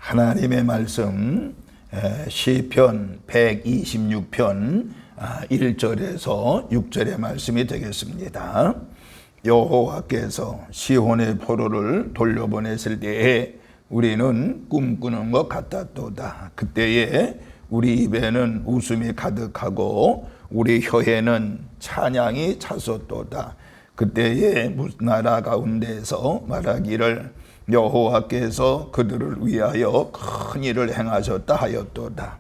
하나님의 말씀 시편 126편 1절에서 6절의 말씀이 되겠습니다. 여호와께서 시온의 포로를 돌려보냈을 때에 우리는 꿈꾸는 것 같았도다. 그때에 우리 입에는 웃음이 가득하고 우리 혀에는 찬양이 찼었도다. 그때에 나라 가운데서 말하기를 여호와께서 그들을 위하여 큰 일을 행하셨다 하였도다.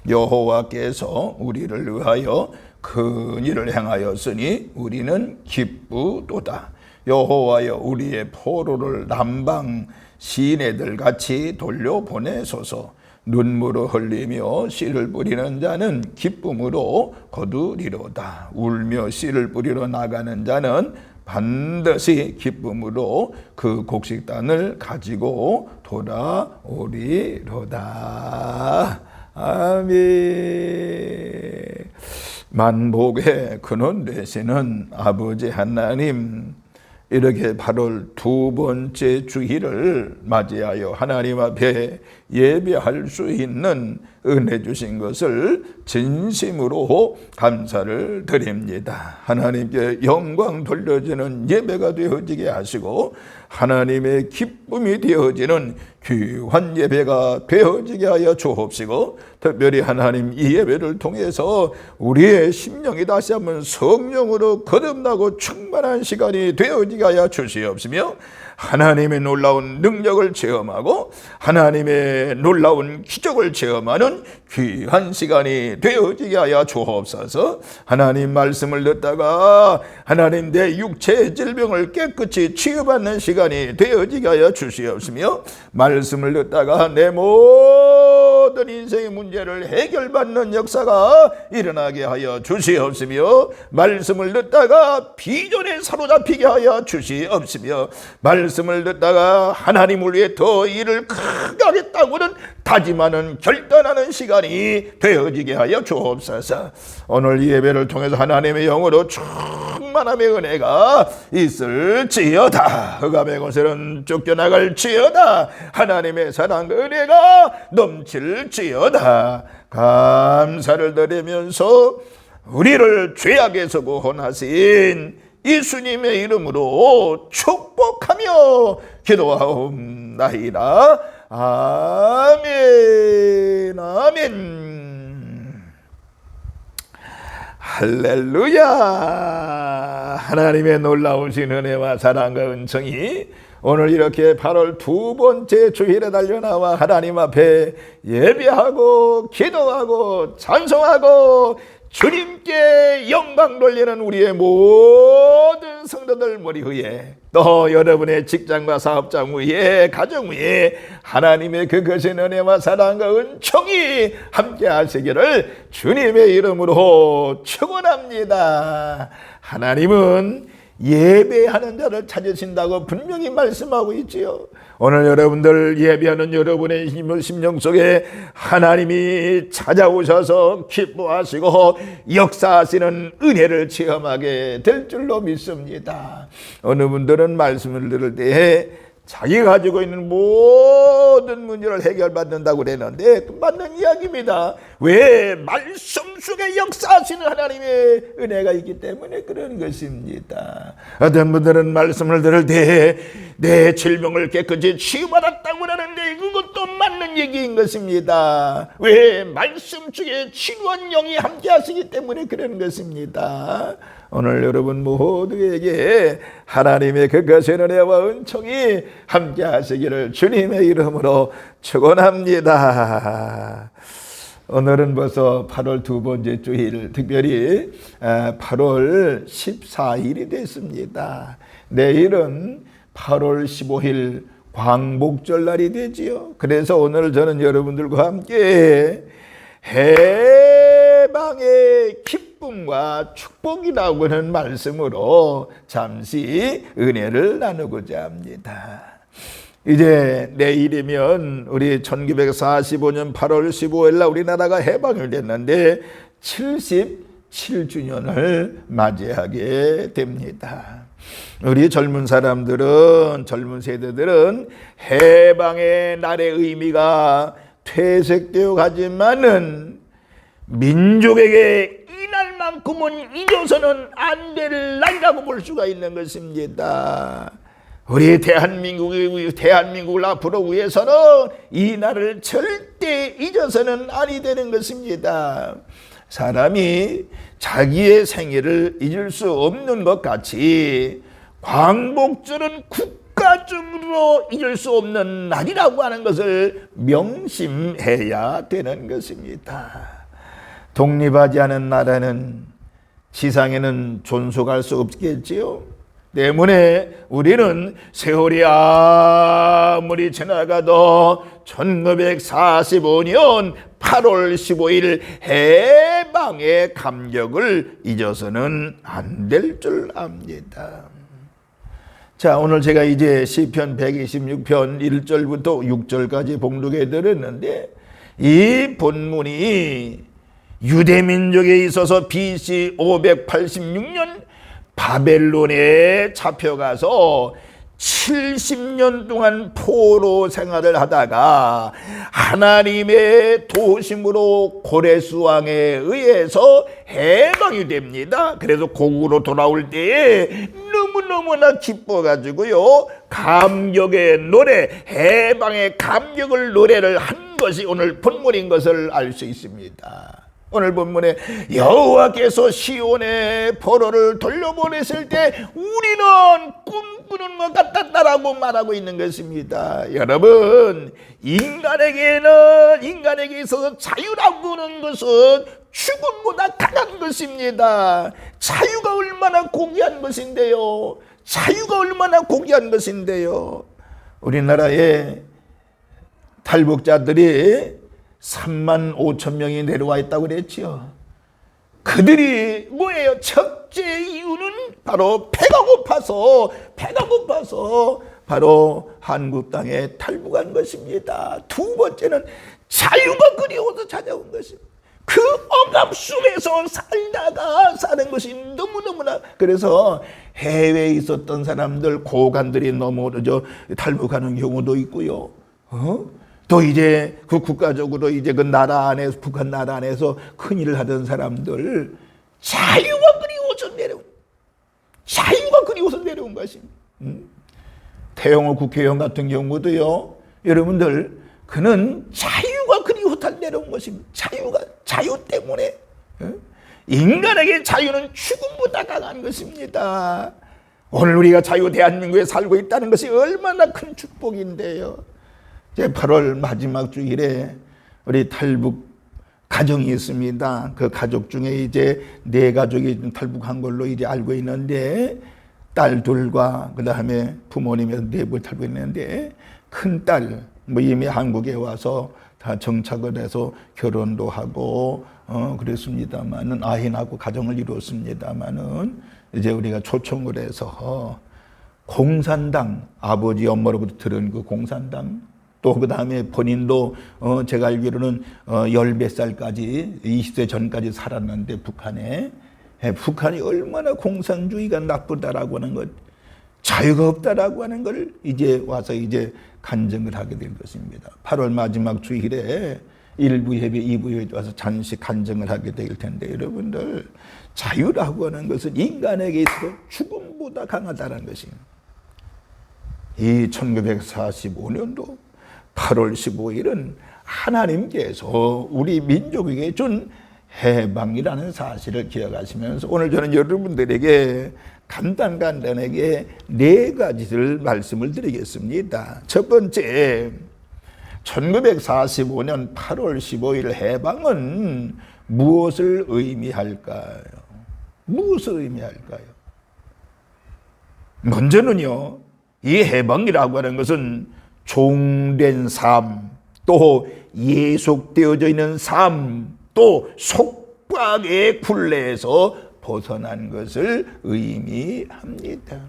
여호와께서 우리를 위하여 큰 일을 행하였으니 우리는 기쁘도다. 여호와여 우리의 포로를 남방 시내들 같이 돌려보내소서. 눈물을 흘리며 씨를 뿌리는 자는 기쁨으로 거두리로다. 울며 씨를 뿌리러 나가는 자는 반드시 기쁨으로 그 곡식단을 가지고 돌아오리로다. 아멘. 만복의 근원 되시는 아버지 하나님, 이렇게 8월 두 번째 주일을 맞이하여 하나님 앞에 예배할 수 있는 은혜 주신 것을 진심으로 감사를 드립니다. 하나님께 영광 돌려지는 예배가 되어지게 하시고 하나님의 기쁨이 되어지는 귀한 예배가 되어지게 하여 주옵시고, 특별히 하나님 이 예배를 통해서 우리의 심령이 다시 한번 성령으로 거듭나고 충만한 시간이 되어지게 하여 주시옵시며, 하나님의 놀라운 능력을 체험하고 하나님의 놀라운 기적을 체험하는 귀한 시간이 되어지게 하여 주옵소서. 하나님 말씀을 듣다가 하나님 내 육체의 질병을 깨끗이 치유받는 시간이 되어지게 하여 주시옵시며, 말씀을 듣다가 내 모든 인생의 문제를 해결받는 역사가 일어나게 하여 주시옵시며, 말씀을 듣다가 비전에 사로잡히게 하여 주시옵시며, 말씀을 듣다가 하나님을 위해 더 일을 크게 하겠다고는 다짐하는 결단하는 시간이 되어지게 하여 주옵소서. 오늘 이 예배를 통해서 하나님의 영으로 충만함의 은혜가 있을지어다. 흑암의 곳에는 쫓겨나갈지어다. 하나님의 사랑과 은혜가 넘칠지어다. 감사를 드리면서 우리를 죄악에서 구원하신 예수님의 이름으로 축복하며 기도하옵나이다. 아멘. 아멘. 할렐루야. 하나님의 놀라우신 은혜와 사랑과 은총이 오늘 이렇게 8월 두 번째 주일에 달려나와 하나님 앞에 예배하고 기도하고 찬송하고 주님께 영광 돌리는 우리의 모든 성도들 머리 위에, 또 여러분의 직장과 사업장 위에, 가정 위에 하나님의 그 거신 은혜와 사랑과 은총이 함께 하시기를 주님의 이름으로 축원합니다. 하나님은 예배하는 자를 찾으신다고 분명히 말씀하고 있지요. 오늘 여러분들 예배하는 여러분의 심령 속에 하나님이 찾아오셔서 기뻐하시고 역사하시는 은혜를 체험하게 될 줄로 믿습니다. 어느 분들은 말씀을 들을 때에 자기가 가지고 있는 모든 문제를 해결받는다고 그랬는데 맞는 이야기입니다. 왜? 말씀 속에 역사하시는 하나님의 은혜가 있기 때문에 그런 것입니다. 어떤 분들은 말씀을 들을 때 내 질병을 깨끗이 치유받았다고 하는데 그것도 맞는 얘기인 것입니다. 왜? 말씀 속에 치유한 영이 함께 하시기 때문에 그런 것입니다. 오늘 여러분 모두에게 하나님의 그 거신 은혜와 은총이 함께 하시기를 주님의 이름으로 축원합니다. 오늘은 벌써 8월 두 번째 주일, 특별히 8월 14일이 됐습니다. 내일은 8월 15일 광복절날이 되지요. 그래서 오늘 저는 여러분들과 함께 해방의 기쁨과 축복이라고 하는 말씀으로 잠시 은혜를 나누고자 합니다. 이제 내일이면 우리 1945년 8월 15일 날 우리나라가 해방이 됐는데 77주년을 맞이하게 됩니다. 우리 젊은 사람들은, 젊은 세대들은 해방의 날의 의미가 퇴색되어 가지만은 민족에게 이날만큼은 잊어서는 안 될 날이라고 볼 수가 있는 것입니다. 우리 대한민국을 앞으로 위해서는 이 날을 절대 잊어서는 아니 되는 것입니다. 사람이 자기의 생일을 잊을 수 없는 것 같이 광복절은 국가적으로 잊을 수 없는 날이라고 하는 것을 명심해야 되는 것입니다. 독립하지 않은 나라는 지상에는 존속할 수 없겠지요. 때문에 우리는 세월이 아무리 지나가도 1945년 8월 15일 해방의 감격을 잊어서는 안 될 줄 압니다. 자, 오늘 제가 이제 시편 126편 1절부터 6절까지 봉독해 드렸는데, 이 본문이 유대민족에 있어서 BC 586년 바벨론에 잡혀가서 70년 동안 포로 생활을 하다가 하나님의 도심으로 고레스 왕에 의해서 해방이 됩니다. 그래서 고국으로 돌아올 때에 너무너무나 기뻐가지고요, 감격의 노래, 해방의 감격을 노래를 한 것이 오늘 본문인 것을 알 수 있습니다. 오늘 본문에 여호와께서 시온의 포로를 돌려보냈을 때 우리는 꿈꾸는 것 같았다라고 말하고 있는 것입니다. 여러분, 인간에게 있어서 자유라고 하는 것은 죽음보다 강한 것입니다. 자유가 얼마나 고귀한 것인데요. 자유가 얼마나 고귀한 것인데요. 우리나라에 탈북자들이 3만 5천 명이 내려와 있다고 그랬지요. 그들이 뭐예요? 첫째 이유는 바로 배가 고파서 바로 한국 땅에 탈북한 것입니다. 두 번째는 자유가 그리워서 찾아온 것입니다. 그 억압 속에서 사는 것이 너무너무나, 그래서 해외에 있었던 사람들, 고관들이 넘어져 탈북하는 경우도 있고요. 또 이제 그 국가적으로 이제 그 나라 안에서, 북한 나라 안에서 큰일을 하던 사람들, 자유가 그리워서 내려온 것입니다. 태영호 국회의원 같은 경우도요, 여러분들, 그는 자유가 그리워서 내려온 것입니다. 자유 때문에. 인간에게 자유는 죽음보다 강한 것입니다. 오늘 우리가 자유 대한민국에 살고 있다는 것이 얼마나 큰 축복인데요. 이제 8월 마지막 주일에 우리 탈북 가정이 있습니다. 그 가족 중에 이제 4가족이 탈북한 걸로 이제 알고 있는데, 딸 둘과 그 다음에 부모님에서 4분 탈북했는데, 큰 딸 뭐 이미 한국에 와서 다 정착을 해서 결혼도 하고 그랬습니다만은, 아이 낳고 가정을 이루었습니다만은, 이제 우리가 초청을 해서 공산당, 아버지 엄마로부터 들은 그 공산당, 또 그 다음에 본인도 제가 알기로는 10몇 살까지 20세 전까지 살았는데 북한이 얼마나 공산주의가 나쁘다라고 하는 것, 자유가 없다라고 하는 걸 이제 와서 이제 간증을 하게 된 것입니다. 8월 마지막 주일에 1부 예배, 2부 예배 와서 잠시 간증을 하게 될 텐데, 여러분들, 자유라고 하는 것은 인간에게 있어서 죽음보다 강하다는 것입니다. 이 1945년도 8월 15일은 하나님께서 우리 민족에게 준 해방이라는 사실을 기억하시면서, 오늘 저는 여러분들에게 간단하게 4가지를 말씀을 드리겠습니다. 첫 번째, 1945년 8월 15일 해방은 무엇을 의미할까요? 무엇을 의미할까요? 먼저는요, 이 해방이라고 하는 것은 종된 삶, 또 예속되어져 있는 삶, 또 속박의 굴레에서 벗어난 것을 의미합니다.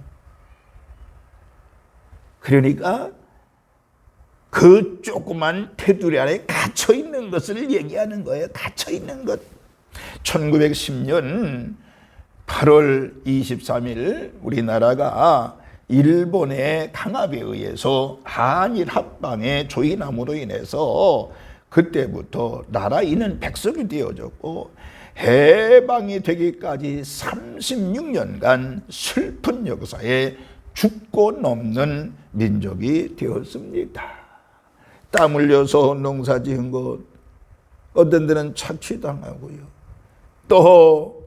그러니까 그 조그만 테두리 안에 갇혀 있는 것을 얘기하는 거예요. 갇혀 있는 것. 1910년 8월 23일 우리나라가 일본의 강압에 의해서 한일 합방의 조이남으로 인해서 그때부터 나라 이는 백성이 되어졌고 해방이 되기까지 36년간 슬픈 역사에 죽고 넘는 민족이 되었습니다. 땀 흘려서 농사 지은 것, 어떤 데는 착취당하고요. 또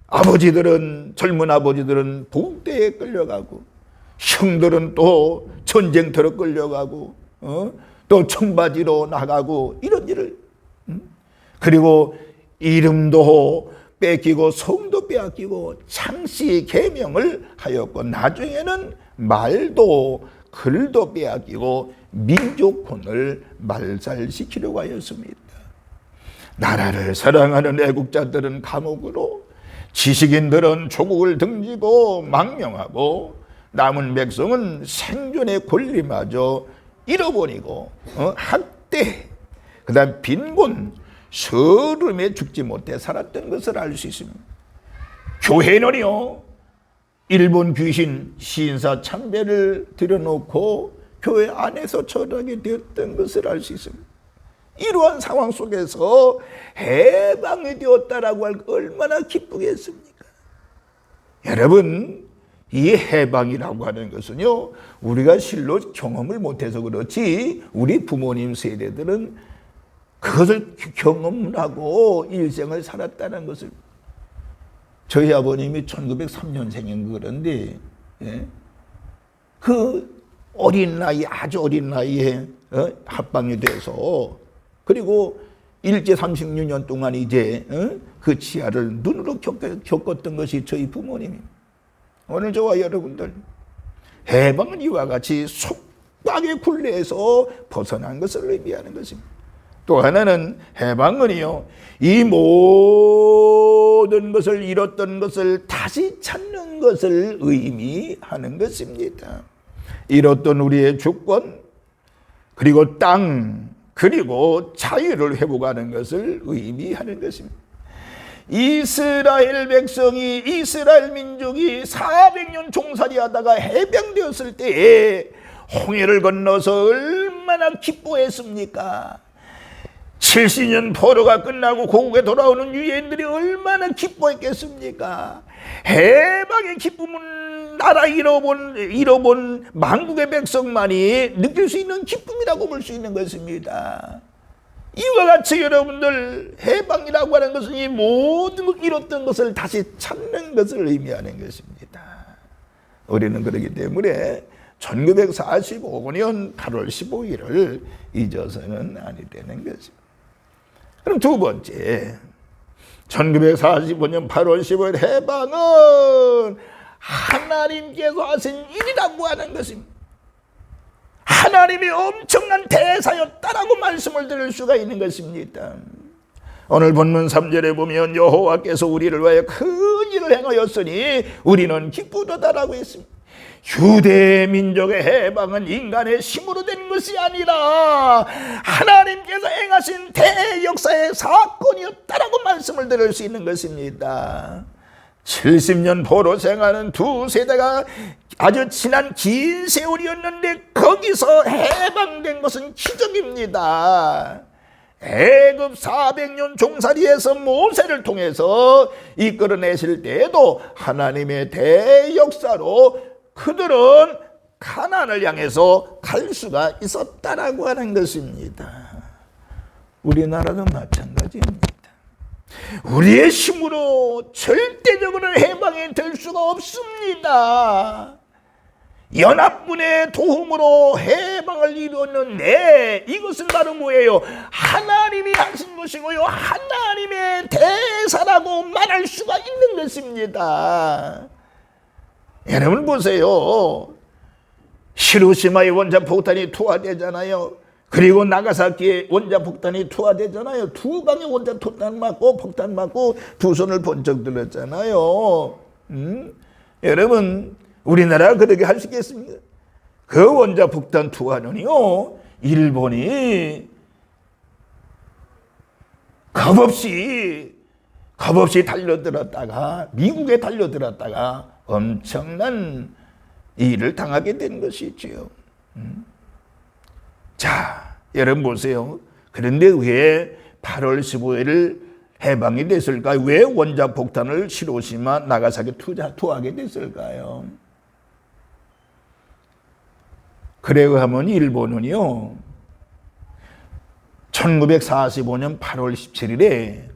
아버지들은, 젊은 아버지들은 북대에 끌려가고, 형들은 또 전쟁터로 끌려가고, 또 청바지로 나가고, 이런 일을, 그리고 이름도 뺏기고 성도 빼앗기고 창씨 계명을 하였고, 나중에는 말도 글도 빼앗기고 민족혼을 말살시키려고 하였습니다. 나라를 사랑하는 애국자들은 감옥으로, 지식인들은 조국을 등지고 망명하고, 남은 백성은 생존의 권리마저 잃어버리고 학대, 그 다음 빈곤, 서름에 죽지 못해 살았던 것을 알 수 있습니다. 교회는요, 일본 귀신 신사 참배를 들여놓고 교회 안에서 절하게 되었던 것을 알 수 있습니다. 이러한 상황 속에서 해방이 되었다라고 할 얼마나 기쁘겠습니까? 여러분, 이 해방이라고 하는 것은요, 우리가 실로 경험을 못해서 그렇지 우리 부모님 세대들은 그것을 경험을 하고 일생을 살았다는 것을. 저희 아버님이 1903년생인 그런데, 예? 그 어린 나이, 아주 어린 나이에 합방이 돼서, 그리고 일제 36년 동안 이제 그 치하를 눈으로 겪었던 것이 저희 부모님입니다. 오늘 저와 여러분들, 해방은 이와 같이 속박의 굴레에서 벗어난 것을 의미하는 것입니다. 또 하나는 해방은요, 이 모든 것을 잃었던 것을 다시 찾는 것을 의미하는 것입니다. 잃었던 우리의 주권, 그리고 땅, 그리고 자유를 회복하는 것을 의미하는 것입니다. 이스라엘 백성이, 이스라엘 민족이 400년 종살이하다가 해방되었을 때에 홍해를 건너서 얼마나 기뻐했습니까? 70년 포로가 끝나고 고국에 돌아오는 유대인들이 얼마나 기뻐했겠습니까? 해방의 기쁨은 나라 잃어본 만국의 백성만이 느낄 수 있는 기쁨이라고 볼 수 있는 것입니다. 이와 같이 여러분들, 해방이라고 하는 것은 이 모든 잃었던 것을 다시 찾는 것을 의미하는 것입니다. 우리는 그렇기 때문에 1945년 8월 15일을 잊어서는 아니 되는 것입니다. 그럼 두 번째, 1945년 8월 15일 해방은 하나님께서 하신 일이라고 하는 것입니다. 하나님이 엄청난 대사였다라고 말씀을 드릴 수가 있는 것입니다. 오늘 본문 3절에 보면 여호와께서 우리를 위하여 큰 일을 행하였으니 우리는 기쁘도다라고 했습니다. 유대 민족의 해방은 인간의 힘으로 된 것이 아니라 하나님께서 행하신 대역사의 사건이었다라고 말씀을 드릴 수 있는 것입니다. 70년 포로 생활은 두 세대가 아주 지난 긴 세월이었는데 거기서 해방된 것은 기적입니다. 애굽 400년 종살이에서 모세를 통해서 이끌어내실 때에도 하나님의 대역사로 그들은 가나안을 향해서 갈 수가 있었다라고 하는 것입니다. 우리나라도 마찬가지입니다. 우리의 힘으로 절대적으로 해방이 될 수가 없습니다. 연합군의 도움으로 해방을 이루었는데 이것은 바로 뭐예요? 하나님이 하신 것이고요, 하나님의 대사라고 말할 수가 있는 것입니다. 여러분 보세요. 히로시마의 원자폭탄이 투하되잖아요. 그리고 나가사키의 원자폭탄이 투하되잖아요. 두 방의 원자폭탄 맞고 폭탄 맞고 두 손을 번쩍 들었잖아요. 여러분, 우리나라가 그렇게 할 수 있겠습니까? 그 원자폭탄 투하는요, 일본이 겁없이 겁없이 달려들었다가 미국에 달려들었다가 엄청난 일을 당하게 된 것이지요. 자, 여러분 보세요. 그런데 왜 8월 15일을 해방이 됐을까요? 왜 원자폭탄을 히로시마 나가사키 투하하게 됐을까요? 그래고 하면 일본은요 1945년 8월 17일에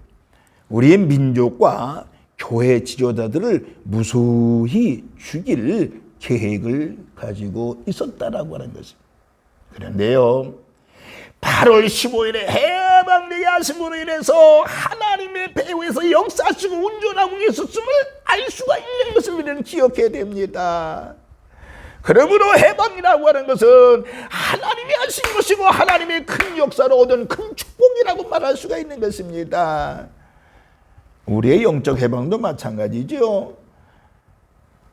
우리의 민족과 교회 지도자들을 무수히 죽일 계획을 가지고 있었다라고 하는 것입니다. 그런데요 8월 15일에 해방의 야심으로 인해서 하나님의 배후에서 역사하시고 운전하고 계셨음을 알 수가 있는 것을 우리는 기억해야 됩니다. 그러므로 해방이라고 하는 것은 하나님이 하신 것이고 하나님의 큰 역사로 얻은 큰 축복이라고 말할 수가 있는 것입니다. 우리의 영적 해방도 마찬가지죠.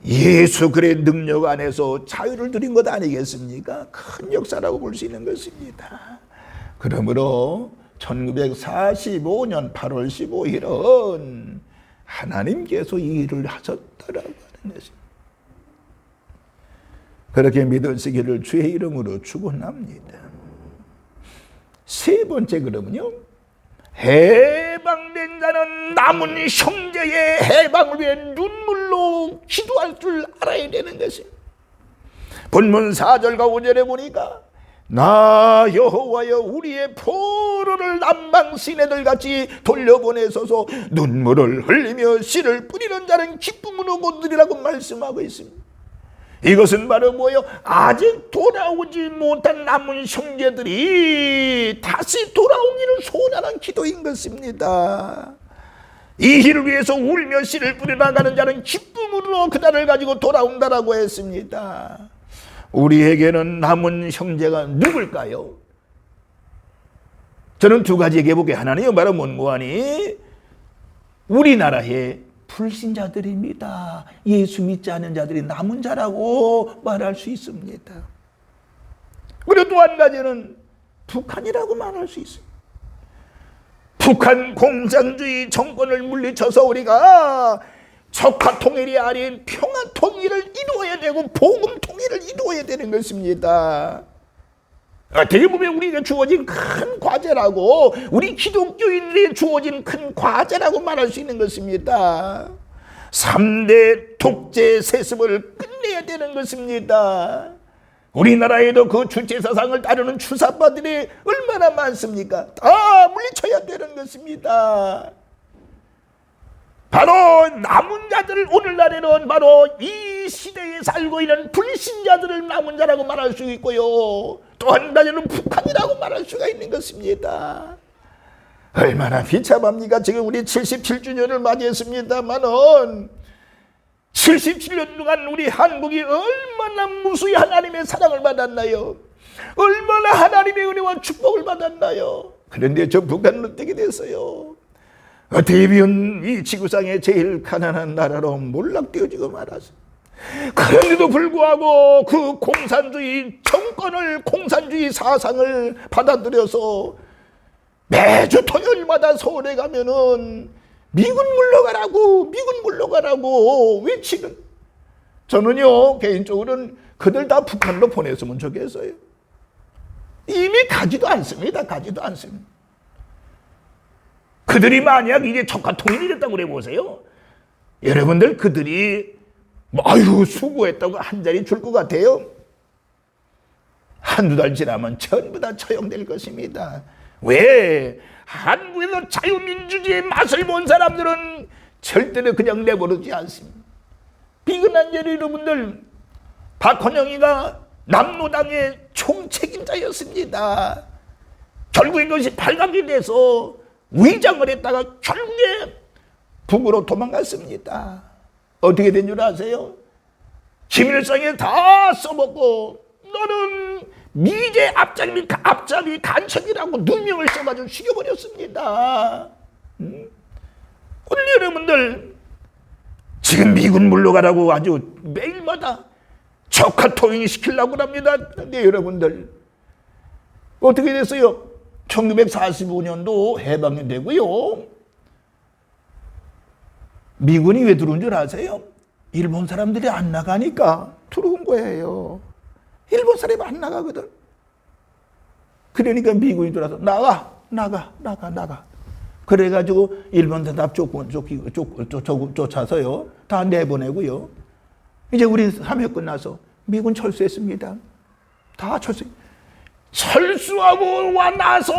예수 그리스도의 능력 안에서 자유를 누린 것 아니겠습니까? 큰 역사라고 볼 수 있는 것입니다. 그러므로 1945년 8월 15일은 하나님께서 이 일을 하셨다라고 하는 것입니다. 그렇게 믿으시기를 주의 이름으로 축원합니다. 세 번째 그러면요. 해방된 자는 남은 형제의 해방을 위해 눈물로 기도할 줄 알아야 되는 것입니다. 본문 4절과 5절에 보니까 나 여호와여 우리의 포로를 남방 시내들 같이 돌려보내소서 눈물을 흘리며 씨를 뿌리는 자는 기쁨으로 거두리라고 말씀하고 있습니다. 이것은 바로 뭐예요? 아직 돌아오지 못한 남은 형제들이 다시 돌아오기를 소원하는 기도인 것입니다. 이 일을 위해서 울며 씨를 뿌려 나가는 자는 기쁨으로 그날을 가지고 돌아온다라고 했습니다. 우리에게는 남은 형제가 누굴까요? 저는 두 가지 얘기해 볼게요. 하나는요 바로 뭐하니? 우리나라의 불신자들입니다. 예수 믿지 않는 자들이 남은 자라고 말할 수 있습니다. 그리고 또 한 가지는 북한이라고 말할 수 있습니다. 북한 공산주의 정권을 물리쳐서 우리가 적화 통일이 아닌 평화 통일을 이루어야 되고 복음 통일을 이루어야 되는 것입니다. 어떻게 보면 우리가 주어진 큰 과제라고, 우리 기독교인들이 주어진 큰 과제라고 말할 수 있는 것입니다. 3대 독재 세습을 끝내야 되는 것입니다. 우리나라에도 그 주체 사상을 따르는 추사파들이 얼마나 많습니까? 다 물리쳐야 되는 것입니다. 바로 남은 자들, 오늘날에는 바로 이 시대에 살고 있는 불신자들을 남은 자라고 말할 수 있고요. 또 한 가지는 북한이라고 말할 수가 있는 것입니다. 얼마나 비참합니까? 지금 우리 77주년을 맞이했습니다만은 77년 동안 우리 한국이 얼마나 무수히 하나님의 사랑을 받았나요? 얼마나 하나님의 은혜와 축복을 받았나요? 그런데 저 북한은 어떻게 됐어요? 어떻게 보면 이 지구상의 제일 가난한 나라로 몰락되어지고 말았어요. 그런데도 불구하고 그 공산주의 정권을, 공산주의 사상을 받아들여서 매주 토요일마다 서울에 가면은 미군 물러가라고, 미군 물러가라고 외치는, 저는요 개인적으로는 그들 다 북한으로 보냈으면 좋겠어요. 이미 가지도 않습니다. 가지도 않습니다. 그들이 만약 이제 적화 통일이 됐다고 그래 보세요. 여러분들 그들이 아유 수고했다고 한 자리 줄 것 같아요? 한두 달 지나면 전부 다 처형될 것입니다. 왜? 한국에서 자유민주주의의 맛을 본 사람들은 절대로 그냥 내버리지 않습니다. 비근한 예로 여러분들, 박헌영이가 남로당의 총책임자였습니다. 결국 이것이 발각이 돼서 위장을 했다가 결국에 북으로 도망갔습니다. 어떻게 된 줄 아세요? 김일성이 다 써먹고 너는 미제 앞잡이 간첩이라고 누명을 써가지고 죽여버렸습니다. 오늘 여러분들 지금 미군 물러가라고 아주 매일마다 적화 통일 시키려고 합니다. 근데 여러분들 어떻게 됐어요? 1945년도 해방이 되고요. 미군이 왜 들어온 줄 아세요? 일본 사람들이 안 나가니까 들어온 거예요. 일본 사람이 안 나가거든. 그러니까 미군이 들어와서 나가. 그래가지고 일본 사람 쫓아서요. 다 내보내고요. 이제 우리 3회 끝나서 미군 철수했습니다. 다 철수하고 와 나서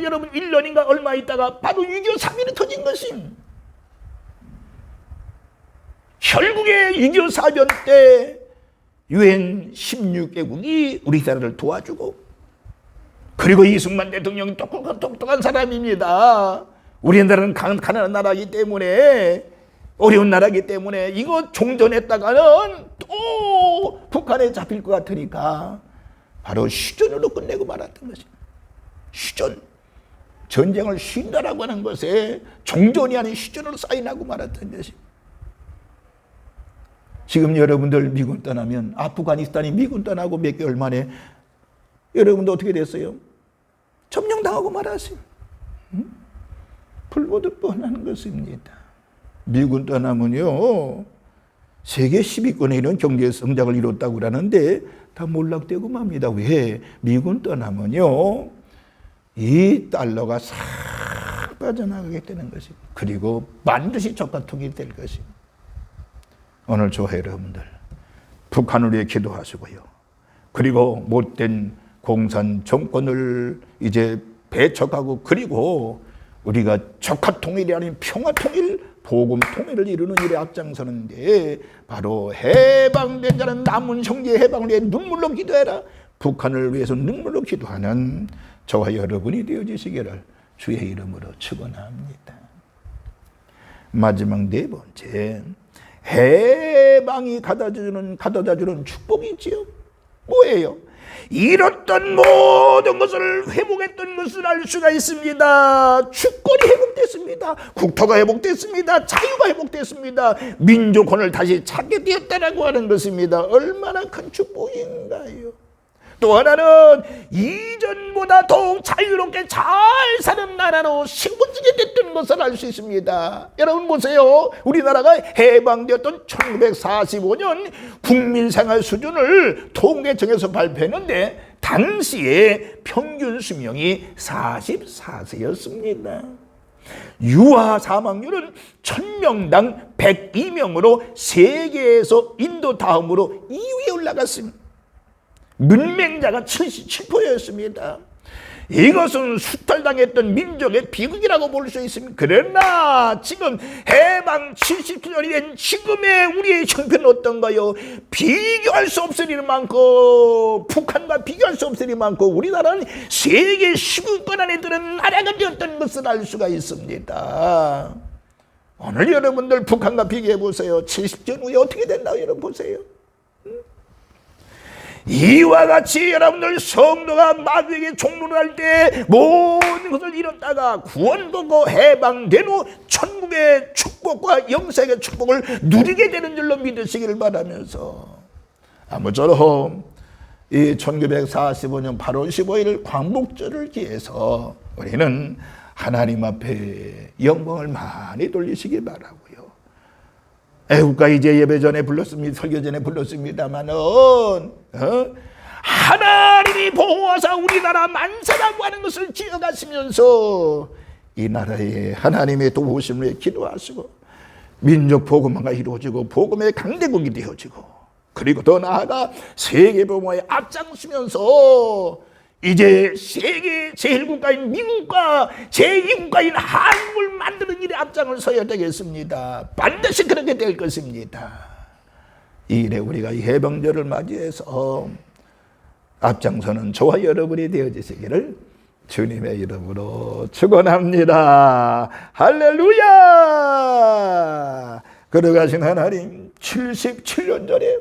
여러분 1년인가 얼마 있다가 바로 6.25 사변이 터진 것임. 결국에 6.25 사변 때 유엔 16개국이 우리나라를 도와주고, 그리고 이승만 대통령이 똑똑한 사람입니다. 우리나라는 가난한 나라이기 때문에, 어려운 나라이기 때문에 이거 종전했다가는 또 북한에 잡힐 것 같으니까 바로 휴전으로 끝내고 말았던 것입니다. 휴전, 전쟁을 쉰다라고 하는 것에 종전이 아닌 휴전으로 사인하고 말았던 것입니다. 지금 여러분들 미군 떠나면, 아프가니스탄이 미군 떠나고 몇 개월 만에 여러분도 어떻게 됐어요? 점령당하고 말았어요. 불보듯 뻔한 것입니다. 미군 떠나면요, 세계 10위권에 이런 경제 성장을 이뤘다고 그러는데 다 몰락되고 맙니다. 왜? 미군 떠나면요, 이 달러가 싹 빠져나가게 되는 것입니다. 그리고 반드시 적화통일이 될 것입니다. 오늘 저와 여러분들 북한을 위해 기도하시고요. 그리고 못된 공산 정권을 이제 배척하고, 그리고 우리가 적화통일이 아닌 평화통일, 복음통일을 이루는 일에 앞장서는데 바로 해방된 자는 남은 형제의 해방을 위해 눈물로 기도해라. 북한을 위해서 눈물로 기도하는 저와 여러분이 되어주시기를 주의 이름으로 축원합니다. 마지막 네 번째, 해방이 가져다주는 축복이 있지요. 뭐예요? 잃었던 모든 것을 회복했던 것을 알 수가 있습니다. 주권이 회복됐습니다. 국토가 회복됐습니다. 자유가 회복됐습니다. 민족혼을 다시 찾게 되었다라고 하는 것입니다. 얼마나 큰 축복인가요? 또 하나는 이전보다 더욱 자유롭게 잘 사는 나라로 신분증이 됐던 것을 알 수 있습니다. 여러분 보세요. 우리나라가 해방되었던 1945년 국민생활 수준을 통계청에서 발표했는데 당시에 평균 수명이 44세였습니다. 유아 사망률은 1000명당 102명으로 세계에서 인도 다음으로 2위에 올라갔습니다. 문맹자가 77%였습니다. 이것은 수탈당했던 민족의 비극이라고 볼 수 있습니다. 그러나 지금 해방 77년이 된 지금의 우리의 형편은 어떤가요? 비교할 수 없을 일 많고, 북한과 비교할 수 없을 일 많고, 우리나라는 세계 10위권 안에 드는 나라가 되었던 것을 알 수가 있습니다. 오늘 여러분들 북한과 비교해 보세요. 70년 후에 어떻게 된다고 여러분 보세요. 이와 같이 여러분들 성도가 마귀에게 종로를 할 때 모든 것을 잃었다가 구원받고 해방된 후 천국의 축복과 영생의 축복을 누리게 되는 줄로 믿으시기를 바라면서, 아무쪼록 이 1945년 8월 15일 광복절을 기해서 우리는 하나님 앞에 영광을 많이 돌리시기 바라고요. 애국가 이제 예배 전에 불렀습니다. 설교 전에 불렀습니다만은 하나님이 보호하사 우리나라 만세라고 하는 것을 지어가시면서 이 나라에 하나님의 도우심을 위해 기도하시고, 민족 복음화가 이루어지고 복음의 강대국이 되어지고, 그리고 더 나아가 세계 복음화에 앞장서면서 이제 세계 제1국가인 미국과 제2국가인 한국을 만드는 일에 앞장을 서야 되겠습니다. 반드시 그렇게 될 것입니다. 이 일에 우리가 이 해방절을 맞이해서 앞장서는 저와 여러분이 되어지시기를 주님의 이름으로 축원합니다. 할렐루야! 걸어가신 하나님, 77년 전에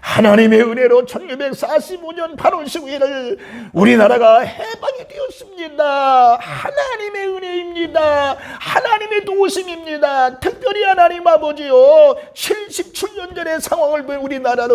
하나님의 은혜로 1945년 8월 15일을 우리나라가 해방이 되었습니다. 하나님의 은혜입니다. 하나님의 도우심입니다. 특별히 하나님 아버지요, 77년 전의 상황을 본 우리나라는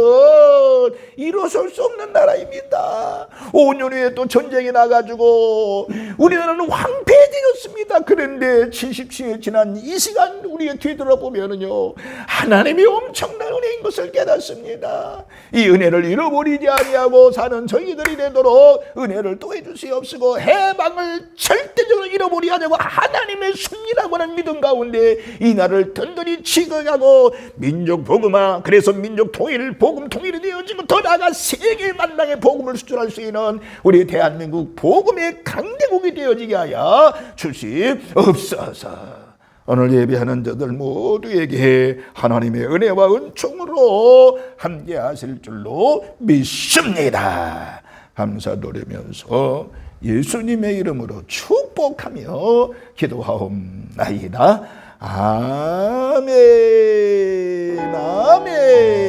일어설 수 없는 나라입니다. 5년 후에 또 전쟁이 나가지고 우리나라는 황폐해 되었습니다. 그런데 70층에 지난 이 시간 우리가 뒤돌아보면은요, 하나님이 엄청난 은혜인 것을 깨닫습니다. 이 은혜를 잃어버리지 아니하고 사는 저희들이 되도록 은혜를 또 해주시옵시고, 해방을 절대적으로 잃어버리지 않고 하나님의 승리라고 하는 믿음 가운데 이 나라를 든든히 지켜가고 민족 복음화, 그래서 민족 통일, 복음 통일이 되어지고 더 나아가 세계 만방의 복음을 수출할 수 있는 우리 대한민국 복음의 강대국이 되어지게 하여 주시옵소서. 오늘 예배하는 저들 모두에게 하나님의 은혜와 은총으로 함께 하실 줄로 믿습니다. 감사 드리면서 예수님의 이름으로 축복하며 기도하옵나이다. 아멘. 아멘.